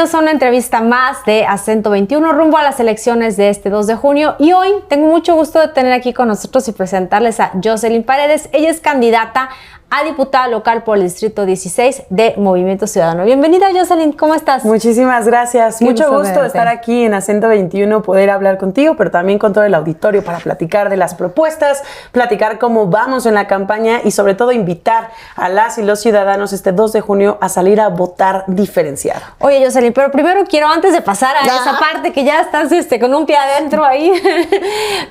bienvenidos a una entrevista más de Acento 21 rumbo a las elecciones de este 2 de junio y hoy tengo mucho gusto de tener aquí con nosotros y presentarles a Jocelyn Paredes. Ella es candidata a diputada local por el Distrito 16 de Movimiento Ciudadano. Bienvenida, Jocelyn, ¿cómo estás? Muchísimas gracias. Mucho gusto estar aquí en Acento 21, poder hablar contigo, pero también con todo el auditorio para platicar de las propuestas, platicar cómo vamos en la campaña y sobre todo invitar a las y los ciudadanos este 2 de junio a salir a votar diferenciado. Oye, Jocelyn, pero primero quiero, antes de pasar a esa parte que ya estás con un pie adentro ahí,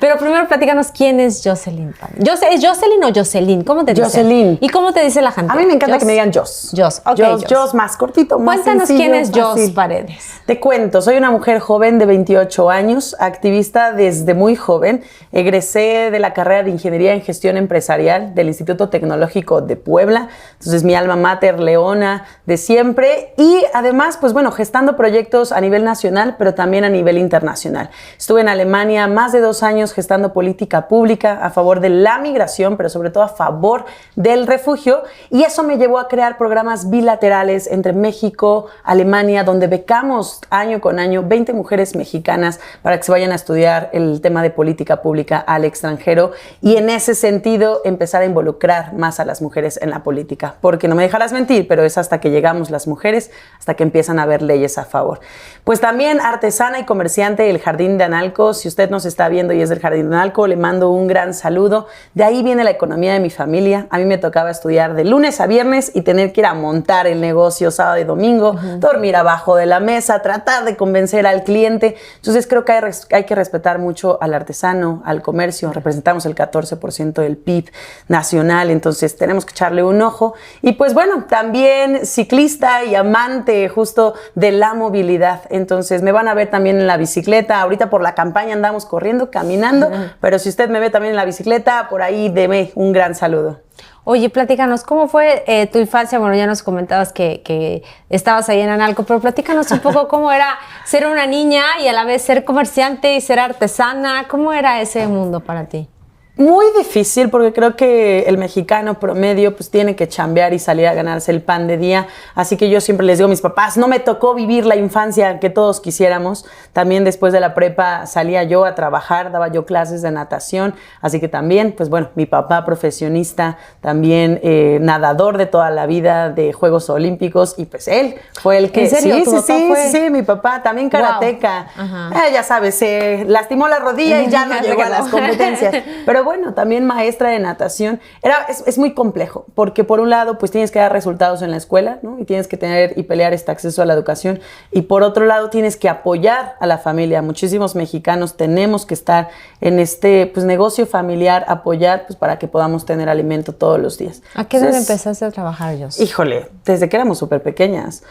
pero primero platícanos quién es Jocelyn Paredes. ¿Es Jocelyn o Jocelyn? ¿Cómo te dicen? Jocelyn. ¿Y cómo te dice la gente? A mí me encanta que me digan Jos. Jos, ok. Jos más cortito, más Cuéntanos sencillo. quién es Jos Paredes. Te cuento, soy una mujer joven de 28 años, activista desde muy joven. Egresé de la carrera de Ingeniería en Gestión Empresarial del Instituto Tecnológico de Puebla. Entonces, mi alma mater leona de siempre. Y además, pues bueno, gestando proyectos a nivel nacional, pero también a nivel internacional. Estuve en Alemania más de 2 años gestando política pública a favor de la migración, pero sobre todo a favor del refugio, y eso me llevó a crear programas bilaterales entre México, Alemania, donde becamos año con año 20 mujeres mexicanas para que se vayan a estudiar el tema de política pública al extranjero, y en ese sentido empezar a involucrar más a las mujeres en la política, porque no me dejarás mentir, pero es hasta que llegamos las mujeres, hasta que empiezan a haber leyes a favor. Pues también artesana y comerciante del Jardín de Analco. Si usted nos está viendo y es del Jardín de Analco, le mando un gran saludo. De ahí viene la economía de mi familia. A mí me tocaba estudiar de lunes a viernes y tener que ir a montar el negocio sábado y domingo, dormir abajo de la mesa, tratar de convencer al cliente. Entonces creo que hay que respetar mucho al artesano, al comercio. Representamos el 14% del PIB nacional, entonces tenemos que echarle un ojo. Y pues bueno, también ciclista y amante justo de la movilidad. Entonces me van a ver también en la bicicleta. Ahorita por la campaña andamos corriendo, caminando, pero si usted me ve también en la bicicleta, por ahí deme un gran saludo. Oye, platícanos, ¿cómo fue tu infancia? Bueno, ya nos comentabas que estabas ahí en Analco, pero platícanos un poco cómo era ser una niña y a la vez ser comerciante y ser artesana. ¿Cómo era ese mundo para ti? Muy difícil, porque creo que el mexicano promedio pues tiene que chambear y salir a ganarse el pan de día. Así que yo siempre les digo a mis papás, no me tocó vivir la infancia que todos quisiéramos. También después de la prepa salía yo a trabajar, daba yo clases de natación. Así que también, pues bueno, mi papá profesionista, también nadador de toda la vida, de Juegos Olímpicos. Y pues él fue el que... ¿En serio? Sí, mi papá también karateca. Wow. Ya sabes, se lastimó la rodilla y ya no llegó a las competencias. Pero bueno, también maestra de natación. Es muy complejo, porque por un lado, pues tienes que dar resultados en la escuela, ¿no? Y tienes que tener y pelear este acceso a la educación. Y por otro lado, tienes que apoyar a la familia. Muchísimos mexicanos tenemos que estar en este pues, negocio familiar, apoyar pues, para que podamos tener alimento todos los días. ¿A qué edad empezaste a trabajar, Jos? Híjole, desde que éramos súper pequeñas.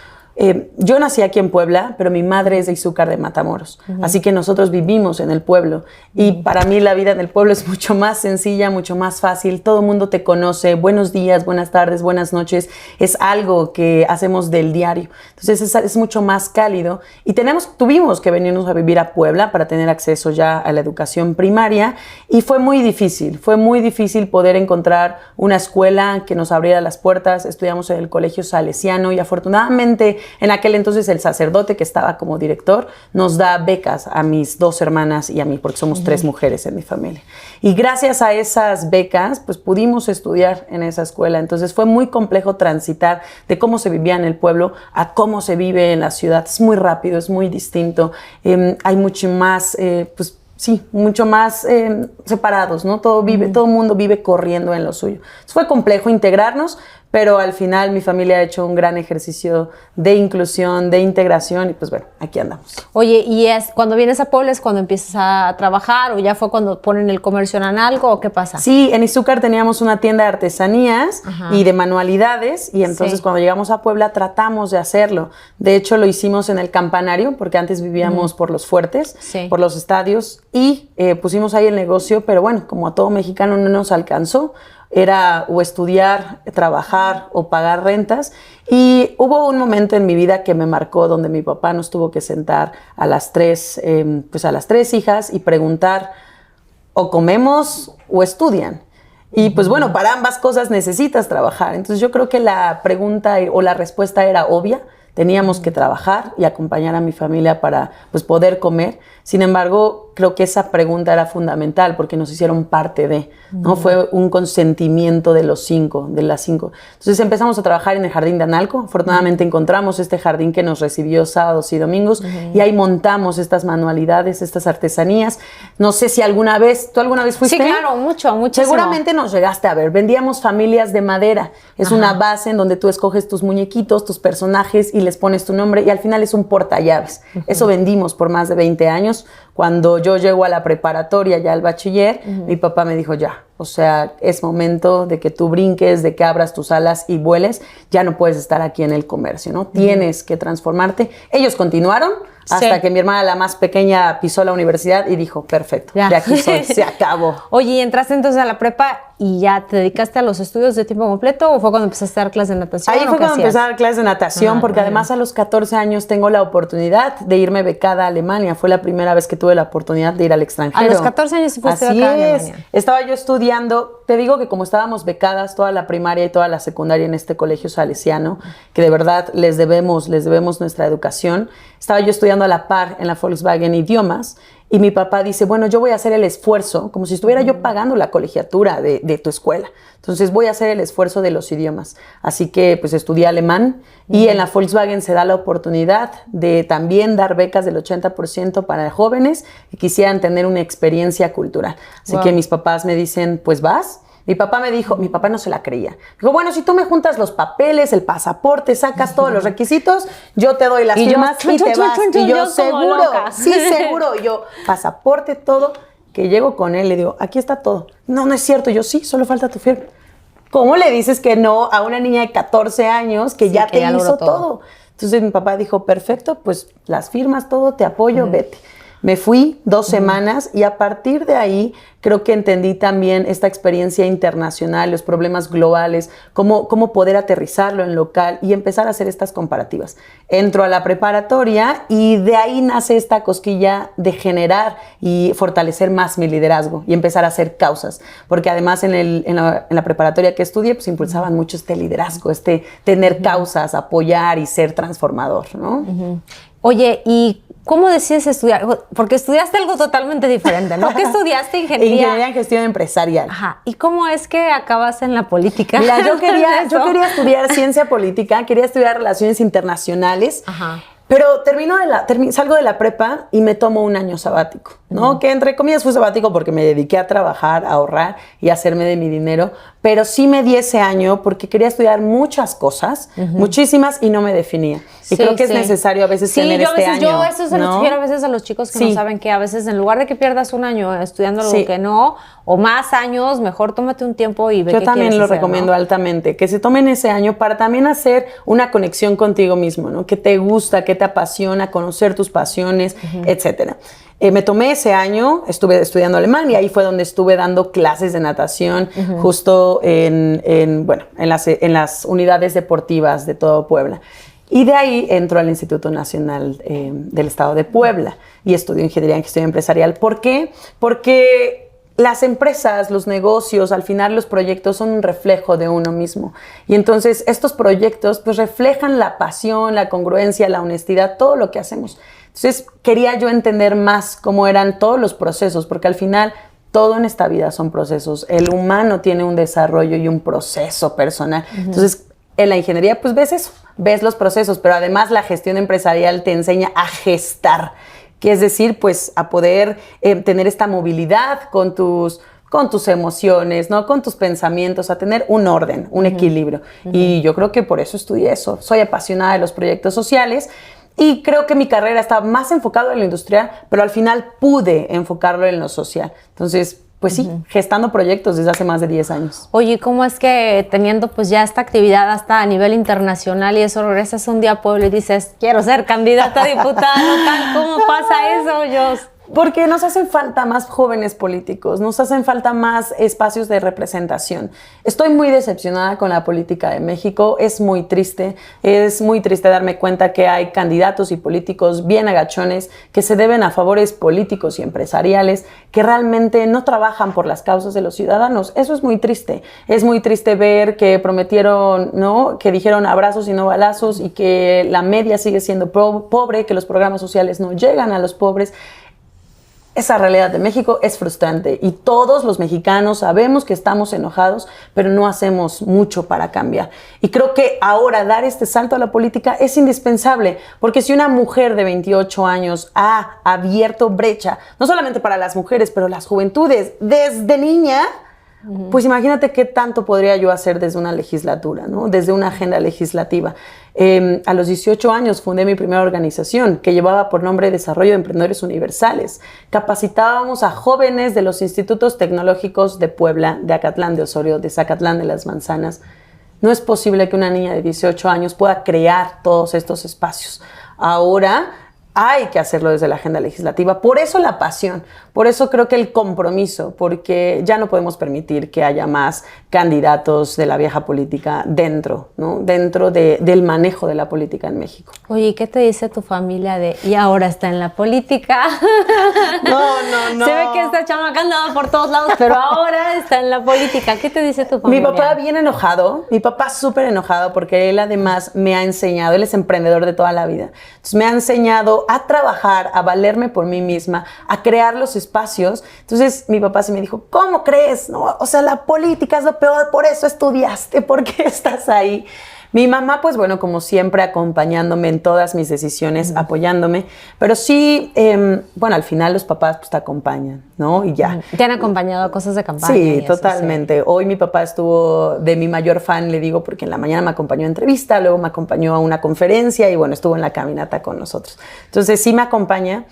Yo nací aquí en Puebla, pero mi madre es de Izúcar de Matamoros, así que nosotros vivimos en el pueblo, y para mí la vida en el pueblo es mucho más sencilla, mucho más fácil. Todo el mundo te conoce, buenos días, buenas tardes, buenas noches, es algo que hacemos del diario, entonces es mucho más cálido, y tuvimos que venirnos a vivir a Puebla para tener acceso ya a la educación primaria, y fue muy difícil poder encontrar una escuela que nos abriera las puertas. Estudiamos en el Colegio Salesiano y afortunadamente en aquel entonces el sacerdote que estaba como director nos da becas a mis 2 hermanas y a mí, porque somos 3 mujeres en mi familia. Y gracias a esas becas, pues pudimos estudiar en esa escuela. Entonces fue muy complejo transitar de cómo se vivía en el pueblo a cómo se vive en la ciudad. Es muy rápido, es muy distinto. Hay mucho más, mucho más separados, ¿no? Todo el mundo vive corriendo en lo suyo. Entonces fue complejo integrarnos, pero al final mi familia ha hecho un gran ejercicio de inclusión, de integración, y pues bueno, aquí andamos. Oye, ¿y cuando vienes a Puebla es cuando empiezas a trabajar, o ya fue cuando ponen el comercio en Analco, o qué pasa? Sí, en Izúcar teníamos una tienda de artesanías y de manualidades, y entonces cuando llegamos a Puebla tratamos de hacerlo. De hecho, lo hicimos en el Campanario, porque antes vivíamos por los fuertes, por los estadios, y pusimos ahí el negocio, pero bueno, como a todo mexicano no nos alcanzó. Era o estudiar, trabajar o pagar rentas, y hubo un momento en mi vida que me marcó, donde mi papá nos tuvo que sentar a las 3 hijas y preguntar: o comemos o estudian. Y pues bueno, para ambas cosas necesitas trabajar. Entonces yo creo que la pregunta o la respuesta era obvia: Teníamos que trabajar y acompañar a mi familia para pues, poder comer. Sin embargo, creo que esa pregunta era fundamental porque nos hicieron parte de, ¿no? Fue un consentimiento de las 5. Entonces empezamos a trabajar en el jardín de Analco. Afortunadamente encontramos este jardín que nos recibió sábados y domingos y ahí montamos estas manualidades, estas artesanías. No sé si ¿tú alguna vez fuiste? Sí, claro, muchísimo. Seguramente nos llegaste a ver. Vendíamos familias de madera. Es una base en donde tú escoges tus muñequitos, tus personajes y les pones tu nombre y al final es un portallaves. Eso vendimos por más de 20 años. Cuando yo llego a la preparatoria, ya al bachiller, mi papá me dijo, ya, o sea, es momento de que tú brinques, de que abras tus alas y vueles. Ya no puedes estar aquí en el comercio, ¿no? Tienes que transformarte. Ellos continuaron hasta que mi hermana, la más pequeña, pisó la universidad y dijo, perfecto, de aquí soy, se acabó. Oye, ¿y entraste entonces a la prepa y ya te dedicaste a los estudios de tiempo completo o fue cuando empezaste a dar clases de natación? Ahí fue cuando empecé a dar clases de natación porque además a los 14 años tengo la oportunidad de irme becada a Alemania. Fue la primera vez que tuve la oportunidad de ir al extranjero. A los 14 años sí fuiste becada en Alemania. Estaba yo estudiando, te digo que como estábamos becadas toda la primaria y toda la secundaria en este colegio salesiano, que de verdad les debemos nuestra educación, estaba yo estudiando a la par en la Volkswagen Idiomas y mi papá dice, bueno, yo voy a hacer el esfuerzo, como si estuviera yo pagando la colegiatura de tu escuela. Entonces voy a hacer el esfuerzo de los idiomas. Así que pues estudié alemán y en la Volkswagen se da la oportunidad de también dar becas del 80% para jóvenes que quisieran tener una experiencia cultural. Así que mis papás me dicen, pues vas. Mi papá no se la creía. Dijo, bueno, si tú me juntas los papeles, el pasaporte, sacas todos los requisitos, yo te doy las firmas y te vas. Y yo, seguro, sí, seguro. Y yo, pasaporte, todo. Que llego con él, le digo, aquí está todo. No es cierto. Yo, sí, solo falta tu firma. ¿Cómo le dices que no a una niña de 14 años que ya te hizo todo? Entonces mi papá dijo, perfecto, pues las firmas, todo, te apoyo, vete. Me fui 2 semanas y a partir de ahí creo que entendí también esta experiencia internacional, los problemas globales, cómo poder aterrizarlo en local y empezar a hacer estas comparativas. Entro a la preparatoria y de ahí nace esta cosquilla de generar y fortalecer más mi liderazgo y empezar a hacer causas. Porque además en la preparatoria que estudié, pues impulsaban mucho este liderazgo, este tener causas, apoyar y ser transformador, ¿no? Oye, ¿y cómo decides estudiar? Porque estudiaste algo totalmente diferente, ¿no? ¿Qué estudiaste? Ingeniería en gestión empresarial. Ajá. ¿Y cómo es que acabas en la política? Mira, yo quería estudiar ciencia política, quería estudiar relaciones internacionales. Ajá. Pero salgo de la prepa y me tomo un año sabático, ¿no? Que entre comillas fue sabático porque me dediqué a trabajar, a ahorrar y a hacerme de mi dinero. Pero sí me di ese año porque quería estudiar muchas cosas, muchísimas, y no me definía. Y creo que es necesario a veces tener este año. Yo eso se lo sugiero a veces a los chicos que no saben que a veces en lugar de que pierdas un año estudiando algo que no, o más años, mejor tómate un tiempo y ve qué quieres hacer. Yo también lo recomiendo altamente, que se tomen ese año para también hacer una conexión contigo mismo, ¿no? Que te gusta, que te apasiona, conocer tus pasiones, etcétera. Me tomé ese año, estuve estudiando alemán y ahí fue donde estuve dando clases de natación justo en las unidades deportivas de todo Puebla. Y de ahí entro al Instituto Nacional del Estado de Puebla y estudio Ingeniería en Gestión Empresarial. ¿Por qué? Porque las empresas, los negocios, al final los proyectos son un reflejo de uno mismo. Y entonces estos proyectos pues reflejan la pasión, la congruencia, la honestidad, todo lo que hacemos. Entonces quería yo entender más cómo eran todos los procesos, porque al final todo en esta vida son procesos. El humano tiene un desarrollo y un proceso personal. Entonces en la ingeniería pues ves eso, ves los procesos, pero además la gestión empresarial te enseña a gestar, que es decir, pues a poder tener esta movilidad con tus emociones, ¿no? Con tus pensamientos, a tener un orden, un equilibrio. Y yo creo que por eso estudié eso. Soy apasionada de los proyectos sociales y creo que mi carrera estaba más enfocada en lo industrial, pero al final pude enfocarlo en lo social. Entonces, pues sí, gestando proyectos desde hace más de 10 años. Oye, ¿cómo es que teniendo pues ya esta actividad hasta a nivel internacional y eso, regresas un día a Puebla y dices, quiero ser candidata a diputada local? ¿Cómo pasa eso, Jos? Porque nos hacen falta más jóvenes políticos, nos hacen falta más espacios de representación. Estoy muy decepcionada con la política de México, es muy triste darme cuenta que hay candidatos y políticos bien agachones que se deben a favores políticos y empresariales que realmente no trabajan por las causas de los ciudadanos. Eso es muy triste ver que prometieron, ¿no?, que dijeron abrazos y no balazos y que la media sigue siendo pobre, que los programas sociales no llegan a los pobres. Esa realidad de México es frustrante y todos los mexicanos sabemos que estamos enojados, pero no hacemos mucho para cambiar. Y creo que ahora dar este salto a la política es indispensable, porque si una mujer de 28 años ha abierto brecha, no solamente para las mujeres, pero las juventudes, desde niña, pues imagínate qué tanto podría yo hacer desde una legislatura, ¿no? Desde una agenda legislativa. A los 18 años fundé mi primera organización que llevaba por nombre Desarrollo de Emprendedores Universales. Capacitábamos a jóvenes de los institutos tecnológicos de Puebla, de Acatlán de Osorio, de Zacatlán de las Manzanas. No es posible que una niña de 18 años pueda crear todos estos espacios. Ahora hay que hacerlo desde la agenda legislativa. Por eso la pasión, por eso creo que el compromiso, porque ya no podemos permitir que haya más candidatos de la vieja política dentro, ¿no? Dentro del manejo de la política en México. Oye, ¿y qué te dice tu familia de y ahora está en la política? No. Se ve que esta chamaca andaba por todos lados, pero ahora está en la política. ¿Qué te dice tu familia? Mi papá bien enojado, mi papá súper enojado porque él además me ha enseñado, él es emprendedor de toda la vida, entonces me ha enseñado a trabajar, a valerme por mí misma, a crear los espacios. Entonces mi papá sí me dijo, ¿cómo crees? No, o sea, la política es lo peor, por eso estudiaste, ¿por qué estás ahí? Mi mamá, pues bueno, como siempre, acompañándome en todas mis decisiones, apoyándome, pero sí, bueno, al final los papás pues te acompañan, ¿no? Y ya. ¿Te han acompañado a cosas de campaña? Sí, totalmente. Sí. Hoy mi papá estuvo de mi mayor fan, le digo, porque en la mañana me acompañó a entrevista, luego me acompañó a una conferencia y bueno, estuvo en la caminata con nosotros. Entonces sí me acompaña,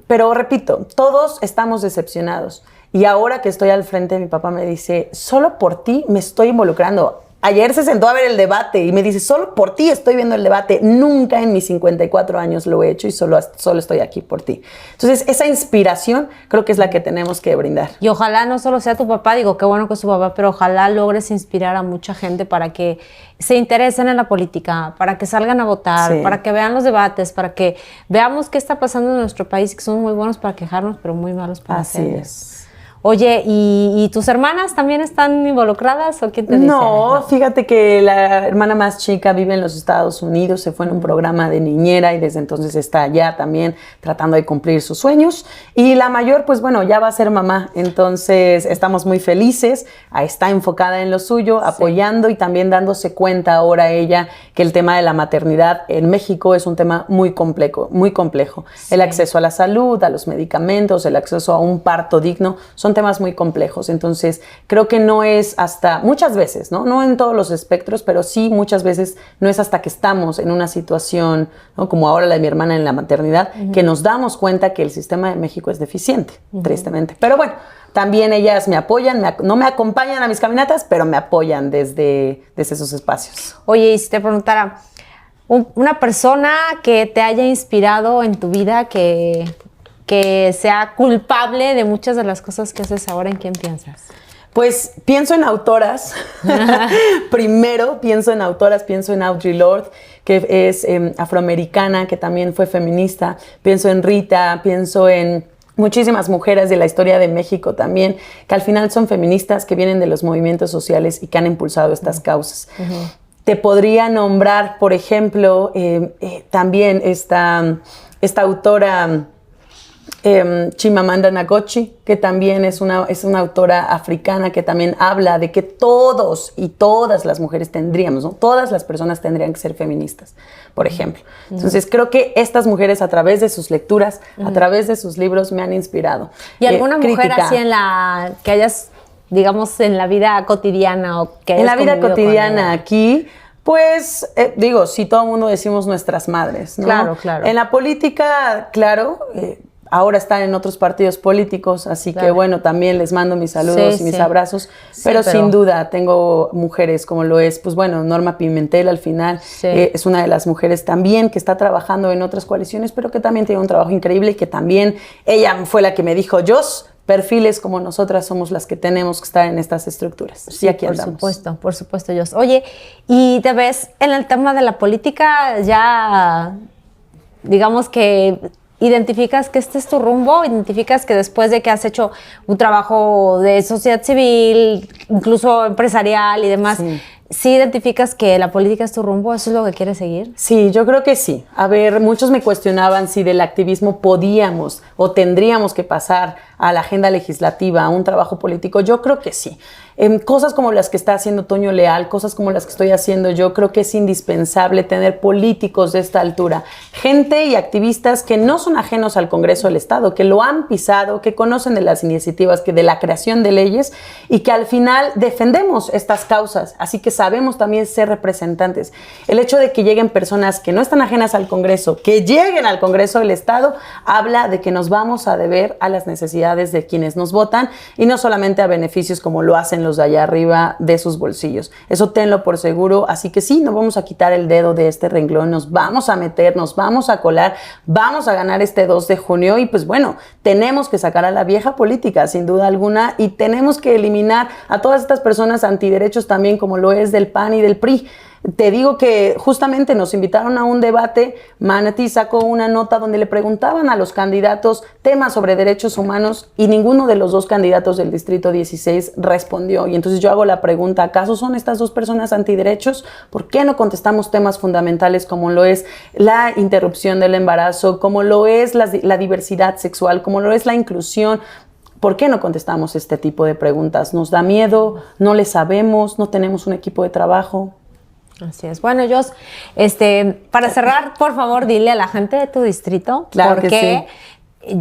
pero repito, todos estamos decepcionados. Y ahora que estoy al frente, mi papá me dice, solo por ti me estoy involucrando. Ayer se sentó a ver el debate y me dice, solo por ti estoy viendo el debate. Nunca en mis 54 años lo he hecho y solo estoy aquí por ti. Entonces, esa inspiración creo que es la que tenemos que brindar. Y ojalá no solo sea tu papá, digo, qué bueno que es tu papá, pero ojalá logres inspirar a mucha gente para que se interesen en la política, para que salgan a votar, para que vean los debates, para que veamos qué está pasando en nuestro país, que son muy buenos para quejarnos, pero muy malos para hacerlo. Así es. Oye, ¿y tus hermanas también están involucradas o quién te dice? No, fíjate que la hermana más chica vive en los Estados Unidos, se fue en un programa de niñera y desde entonces está allá también tratando de cumplir sus sueños. Y la mayor, pues bueno, ya va a ser mamá, entonces estamos muy felices, está enfocada en lo suyo, apoyando y también dándose cuenta ahora ella que el tema de la maternidad en México es un tema muy complejo, muy complejo. Sí. El acceso a la salud, a los medicamentos, el acceso a un parto digno, son temas muy complejos, entonces creo que no es hasta, muchas veces, no en todos los espectros, pero sí muchas veces no es hasta que estamos en una situación, ¿no?, como ahora la de mi hermana en la maternidad, que nos damos cuenta que el sistema de México es deficiente, tristemente. Pero bueno, también ellas me apoyan, no me acompañan a mis caminatas, pero me apoyan desde esos espacios. Oye, y si te preguntara, una persona que te haya inspirado en tu vida, que sea culpable de muchas de las cosas que haces ahora, ¿en quién piensas? Pues pienso en autoras. Primero pienso en autoras, pienso en Audre Lorde, que es afroamericana, que también fue feminista. Pienso en Rita, pienso en muchísimas mujeres de la historia de México también, que al final son feministas, que vienen de los movimientos sociales y que han impulsado estas causas. Te podría nombrar, por ejemplo, también esta autora Chimamanda Ngozi, que también es una autora africana que también habla de que todos y todas las mujeres tendríamos, ¿no? Todas las personas tendrían que ser feministas, por ejemplo. Entonces creo que estas mujeres a través de sus lecturas, a través de sus libros me han inspirado. ¿Y alguna mujer así que hayas, digamos, en la vida cotidiana o que hayas en la vida cotidiana aquí? Pues, sí, todo el mundo decimos nuestras madres, ¿no? Claro, claro. En la política, claro, ahora están en otros partidos políticos, así que bueno, también les mando mis saludos y mis abrazos, pero sin duda tengo mujeres como lo es, pues bueno, Norma Pimentel al final es una de las mujeres también que está trabajando en otras coaliciones, pero que también tiene un trabajo increíble y que también ella fue la que me dijo, Jos, perfiles como nosotras somos las que tenemos que estar en estas estructuras. Sí, aquí andamos. Por supuesto, Jos. Oye, ¿y te ves en el tema de la política ya, digamos que identificas que este es tu rumbo? ¿Identificas que después de que has hecho un trabajo de sociedad civil, incluso empresarial y demás, sí identificas que la política es tu rumbo? ¿Eso es lo que quieres seguir? Sí, yo creo que sí. A ver, muchos me cuestionaban si del activismo podíamos o tendríamos que pasar a la agenda legislativa, a un trabajo político. Yo creo que sí. Cosas como las que está haciendo Toño Leal, cosas como las que estoy haciendo yo, creo que es indispensable tener políticos de esta altura, gente y activistas que no son ajenos al Congreso del Estado, que lo han pisado, que conocen de las iniciativas, que de la creación de leyes y que al final defendemos estas causas, así que sabemos también ser representantes. El hecho de que lleguen personas que no están ajenas al Congreso, que lleguen al Congreso del Estado, habla de que nos vamos a deber a las necesidades de quienes nos votan y no solamente a beneficios como lo hacen los de allá arriba de sus bolsillos. Eso tenlo por seguro, así que sí, no vamos a quitar el dedo de este renglón, nos vamos a meter, nos vamos a colar, vamos a ganar este 2 de junio y pues bueno, tenemos que sacar a la vieja política sin duda alguna y tenemos que eliminar a todas estas personas antiderechos también como lo es del PAN y del PRI. Te digo que justamente nos invitaron a un debate, Manatí sacó una nota donde le preguntaban a los candidatos temas sobre derechos humanos y ninguno de los dos candidatos del Distrito 16 respondió. Y entonces yo hago la pregunta, ¿acaso son estas dos personas antiderechos? ¿Por qué no contestamos temas fundamentales como lo es la interrupción del embarazo, como lo es la diversidad sexual, como lo es la inclusión? ¿Por qué no contestamos este tipo de preguntas? ¿Nos da miedo? ¿No le sabemos? ¿No tenemos un equipo de trabajo? Así es. Bueno, Jos, para cerrar, por favor, dile a la gente de tu distrito claro por qué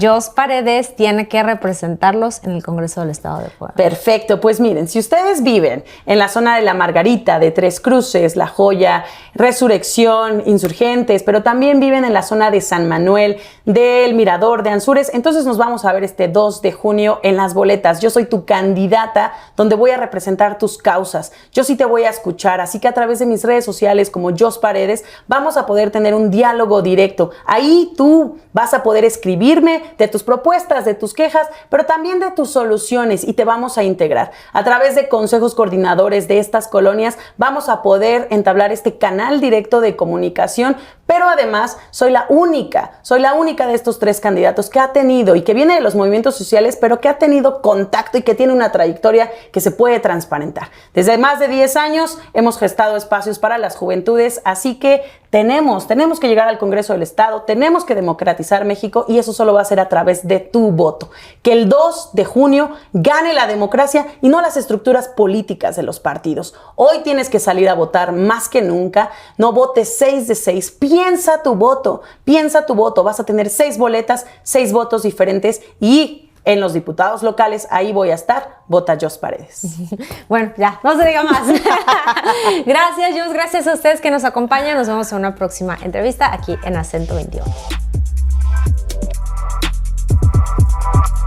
Jos Paredes tiene que representarlos en el Congreso del Estado de Puebla. Perfecto, pues miren, si ustedes viven en la zona de La Margarita, de Tres Cruces, La Joya, Resurrección, Insurgentes, pero también viven en la zona de San Manuel, del Mirador, de Anzures, entonces nos vamos a ver este 2 de junio en las boletas. Yo soy tu candidata donde voy a representar tus causas. Yo sí te voy a escuchar, así que a través de mis redes sociales como Jos Paredes vamos a poder tener un diálogo directo. Ahí tú vas a poder escribirme de tus propuestas, de tus quejas, pero también de tus soluciones y te vamos a integrar. A través de consejos coordinadores de estas colonias vamos a poder entablar este canal directo de comunicación, pero además soy la única de estos 3 candidatos que ha tenido y que viene de los movimientos sociales, pero que ha tenido contacto y que tiene una trayectoria que se puede transparentar. Desde más de 10 años hemos gestado espacios para las juventudes, así que tenemos que llegar al Congreso del Estado, tenemos que democratizar México y eso solo va a ser a través de tu voto. Que el 2 de junio gane la democracia y no las estructuras políticas de los partidos. Hoy tienes que salir a votar más que nunca, no votes 6 de 6, piensa tu voto, vas a tener 6 boletas, 6 votos diferentes y en los diputados locales, ahí voy a estar, vota Jos Paredes. Bueno, ya, no se diga más. Gracias, Jos, gracias a ustedes que nos acompañan. Nos vemos en una próxima entrevista aquí en Acento 21.